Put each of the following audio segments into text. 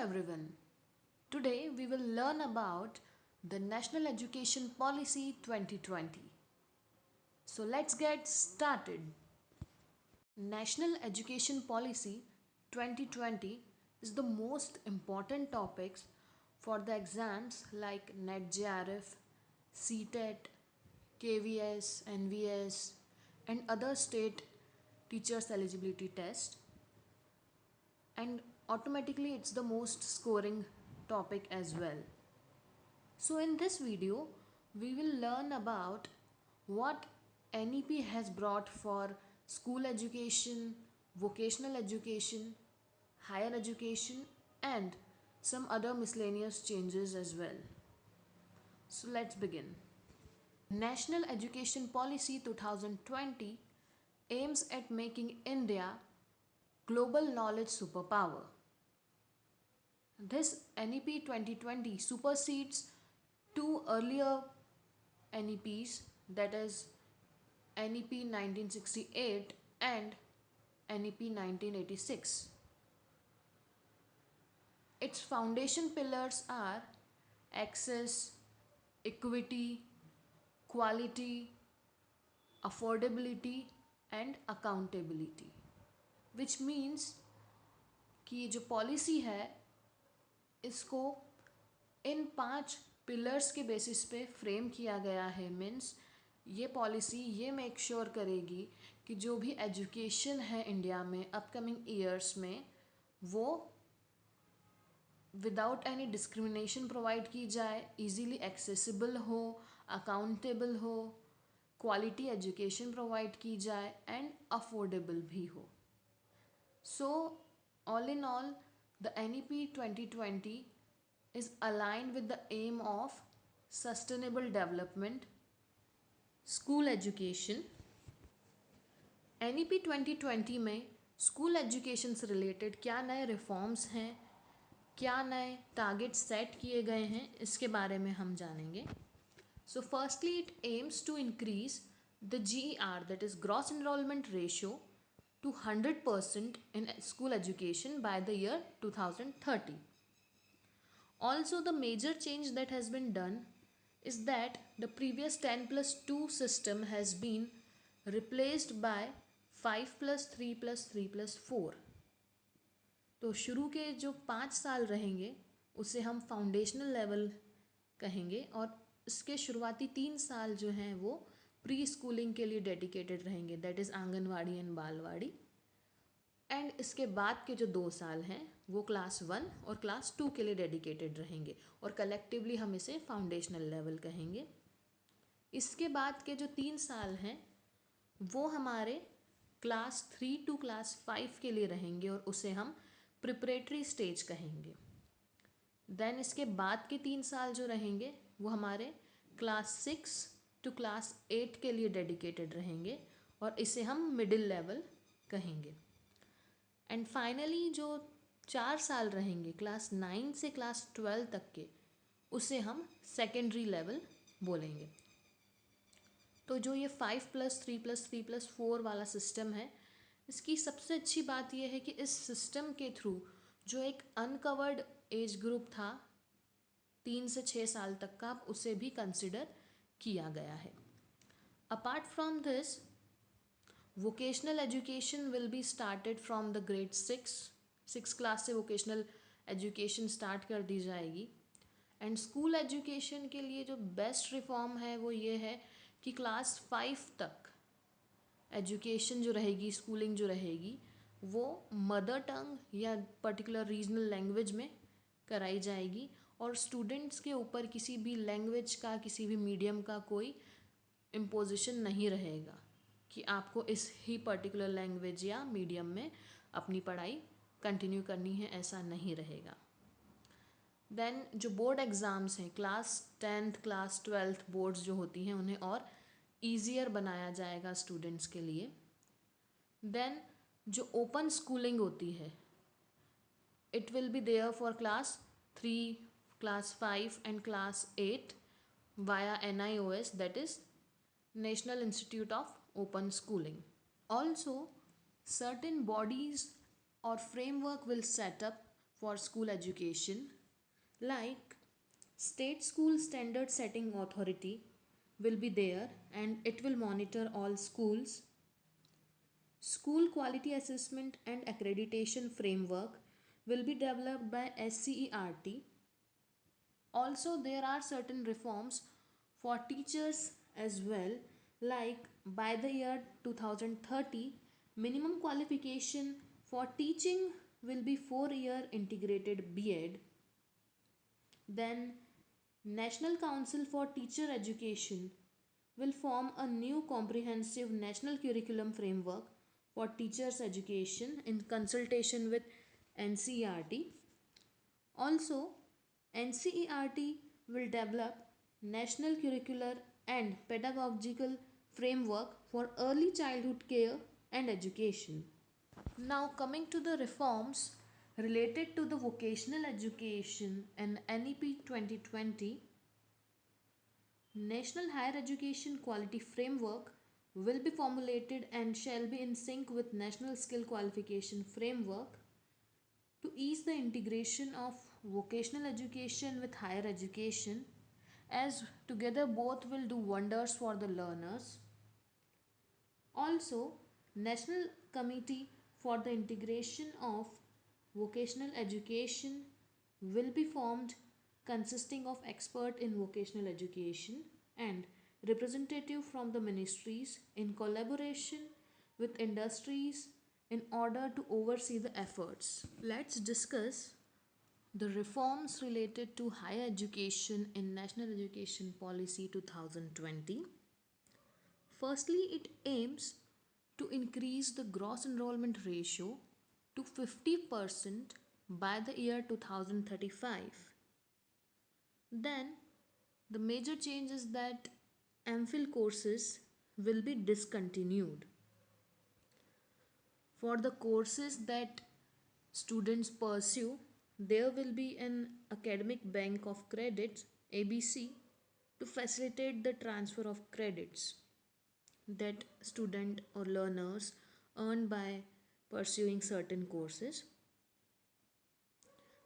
everyone. Today we will learn about the National Education Policy 2020. So let's get started. National Education Policy 2020 is the most important topics for the exams like NET JRF, CTET, KVS, NVS and other state teachers eligibility test, and automatically it's the most scoring topic as well. So in this video we will learn about what NEP has brought for school education, vocational education, higher education and some other miscellaneous changes as well. So let's begin. National Education Policy 2020 aims at making India global knowledge superpower. This NEP 2020 supersedes two earlier NEPs, that is NEP 1968 and NEP 1986. Its foundation pillars are access, equity, quality, affordability and accountability, which means कि ये जो policy है इसको इन 5 pillars के basis पे frame किया गया है. मीन्स ये पॉलिसी ये मेक श्योर करेगी कि जो भी एजुकेशन है इंडिया में अपकमिंग ईयर्स में वो विदाउट एनी डिस्क्रिमिनेशन प्रोवाइड की जाए, इजीली एक्सेसिबल हो, अकाउंटेबल हो, क्वालिटी एजुकेशन प्रोवाइड की जाए एंड अफोर्डेबल भी हो. सो all in all, the NEP 2020 is aligned with the aim of sustainable development, school education. NEP 2020 में स्कूल एजुकेशन से रिलेटेड क्या नए रिफॉर्म्स हैं, क्या नए टारगेट सेट किए गए हैं, इसके बारे में हम जानेंगे. So firstly it aims to increase the GER, that is gross enrollment ratio, to 100% in school education by the year 2030. Also, the major change that has been done is that the previous 10+2 system has been replaced by 5+3+3+4. तो शुरू के जो 5 साल रहेंगे उसे हम foundational level कहेंगे और इसके शुरुआती 3 साल जो हैं वो प्री स्कूलिंग के लिए डेडिकेटेड रहेंगे, that is anganwadi and balwadi. And इसके बाद के जो 2 साल हैं वो क्लास 1 और क्लास 2 के लिए डेडिकेटेड रहेंगे और कलेक्टिवली हम इसे फाउंडेशनल लेवल कहेंगे. इसके बाद के जो 3 साल हैं वो हमारे क्लास 3 टू क्लास 5 के लिए रहेंगे और उसे हम प्रिपरेटरी स्टेज कहेंगे. देन इसके बाद के 3 साल जो रहेंगे वो हमारे क्लास 6 टू क्लास 8 के लिए डेडिकेटेड रहेंगे और इसे हम मिडिल लेवल कहेंगे. एंड फाइनली जो 4 साल रहेंगे क्लास 9 से क्लास 12 तक के उसे हम सेकेंडरी लेवल बोलेंगे. तो जो ये 5+3+3+4 वाला सिस्टम है इसकी सबसे अच्छी बात यह है कि इस सिस्टम के थ्रू जो एक अनकवर्ड एज ग्रुप था 3 से 6 साल तक का उसे भी कंसिडर किया गया है. Apart from this, vocational education will be started from the grade 6 class से वोकेशनल एजुकेशन स्टार्ट कर दी जाएगी. एंड स्कूल एजुकेशन के लिए जो बेस्ट रिफॉर्म है वो ये है कि क्लास 5 तक एजुकेशन जो रहेगी, स्कूलिंग जो रहेगी वो मदर टंग या पर्टिकुलर रीजनल लैंग्वेज में कराई जाएगी और स्टूडेंट्स के ऊपर किसी भी लैंग्वेज का, किसी भी मीडियम का कोई इम्पोजिशन नहीं रहेगा कि आपको इस ही पर्टिकुलर लैंग्वेज या मीडियम में अपनी पढ़ाई कंटिन्यू करनी है, ऐसा नहीं रहेगा. देन जो बोर्ड एग्ज़ाम्स हैं class 10th class 12th boards जो होती हैं उन्हें और ईजियर बनाया जाएगा स्टूडेंट्स के लिए. देन जो ओपन स्कूलिंग होती है it will be there for class 3, class 5 and class 8 via NIOS, that is National Institute of Open Schooling. Also, certain bodies or framework will set up for school education, like State School Standard Setting Authority will be there and it will monitor all schools. School Quality Assessment and Accreditation Framework will be developed by SCERT. Also, there are certain reforms for teachers as well, like by the year 2030, minimum qualification for teaching will be 4-year integrated B.Ed. Then, National Council for Teacher Education will form a new comprehensive national curriculum framework for teachers' education in consultation with NCERT. Also, NCERT will develop national curricular and pedagogical framework for early childhood care and education. Now, coming to the reforms related to the vocational education and NEP 2020, National Higher Education Quality Framework will be formulated and shall be in sync with National Skill Qualification Framework to ease the integration of vocational education with higher education, as together both will do wonders for the learners. Also, National Committee for the Integration of Vocational Education will be formed, consisting of expert in vocational education and representative from the ministries in collaboration with industries in order to oversee the efforts. Let's discuss the reforms related to higher education in National Education Policy 2020. Firstly, it aims to increase the gross enrollment ratio to 50% by the year 2035. Then, the major change is that MPhil courses will be discontinued. For the courses that students pursue, there will be an academic bank of credits ABC to facilitate the transfer of credits that student or learners earn by pursuing certain courses.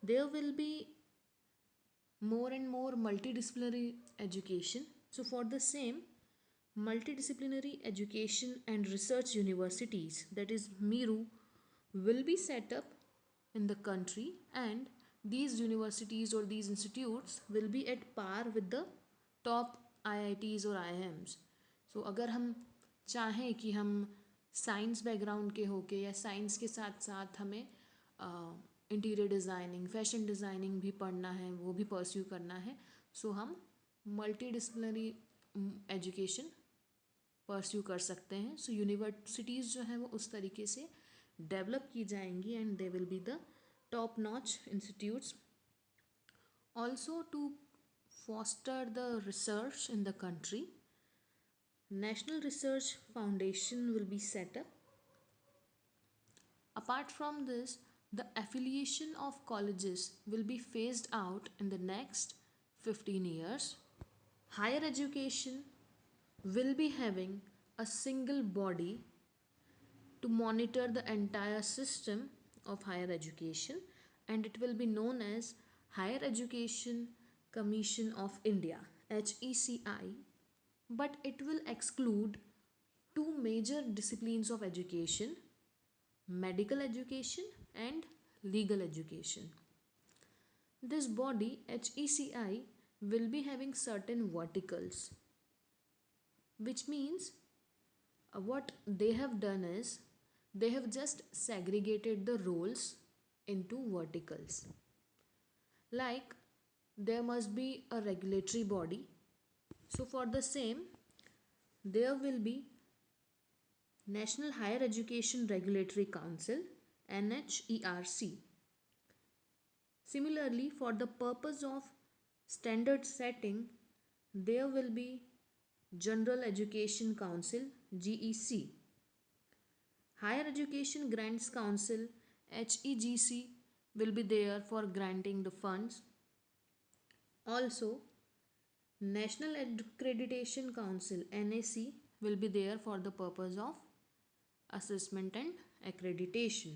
There will be more and more multidisciplinary education. So for the same, multidisciplinary education and research universities, that is MIRU, will be set up in the country, and these universities or these institutes will be at par with the top IITs और IIMs. So अगर हम चाहें कि हम science background के होके या science के साथ साथ हमें इंटीरियर डिज़ाइनिंग, फैशन डिज़ाइनिंग भी पढ़ना है, वो भी परस्यू करना है, सो हम मल्टी डिसिप्लिनरी एजुकेशन परस्यू कर सकते हैं. सो यूनिवर्सिटीज़ जो हैं वो उस तरीके से डेवलप की जाएंगी and they will be the top notch institutes. Also to foster the research in the country, National Research Foundation will be set up. Apart from this, the affiliation of colleges will be phased out in the next 15 years. Higher education will be having a single body to monitor the entire system of higher education, and it will be known as Higher Education Commission of India, HECI, but it will exclude two major disciplines of education: medical education and legal education. This body, HECI, will be having certain verticals, which means what they have done is they have just segregated the roles into verticals. Like, there must be a regulatory body. So for the same, there will be National Higher Education Regulatory Council, NHERC. Similarly, for the purpose of standard setting, there will be General Education Council, GEC. Higher Education Grants Council, HEGC, will be there for granting the funds. Also, National Accreditation Council, NAC, will be there for the purpose of assessment and accreditation.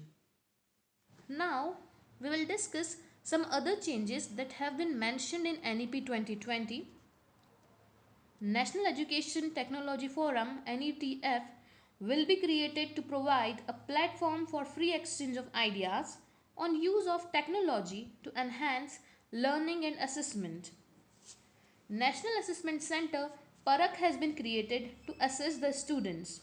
Now, We will discuss some other changes that have been mentioned in NEP 2020. National Education Technology Forum (NETF) will be created to provide a platform for free exchange of ideas on use of technology to enhance learning and assessment. National Assessment Center Parak has been created to assess the students.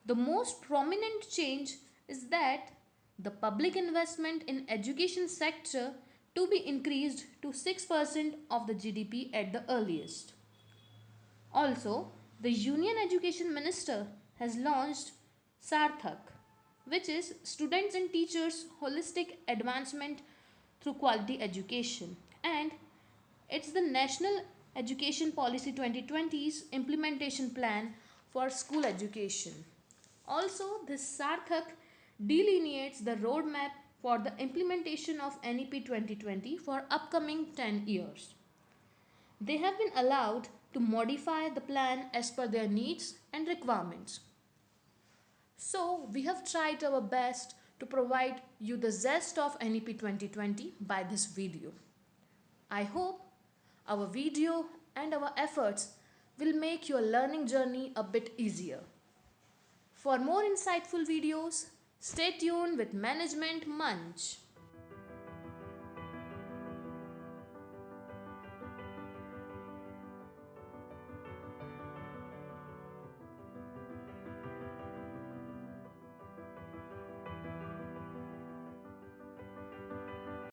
The most prominent change is that the public investment in education sector to be increased to 6% of the GDP at the earliest. Also, the Union Education Minister has launched Sarthak, which is Students and Teachers Holistic Advancement through Quality Education, and it's the National Education Policy 2020's implementation plan for school education. Also, this Sarthak delineates the roadmap for the implementation of NEP 2020 for upcoming 10 years. They have been allowed to modify the plan as per their needs and requirements. So, we have tried our best to provide you the zest of NEP 2020 by this video. I hope our video and our efforts will make your learning journey a bit easier. For more insightful videos, stay tuned with Management Munch.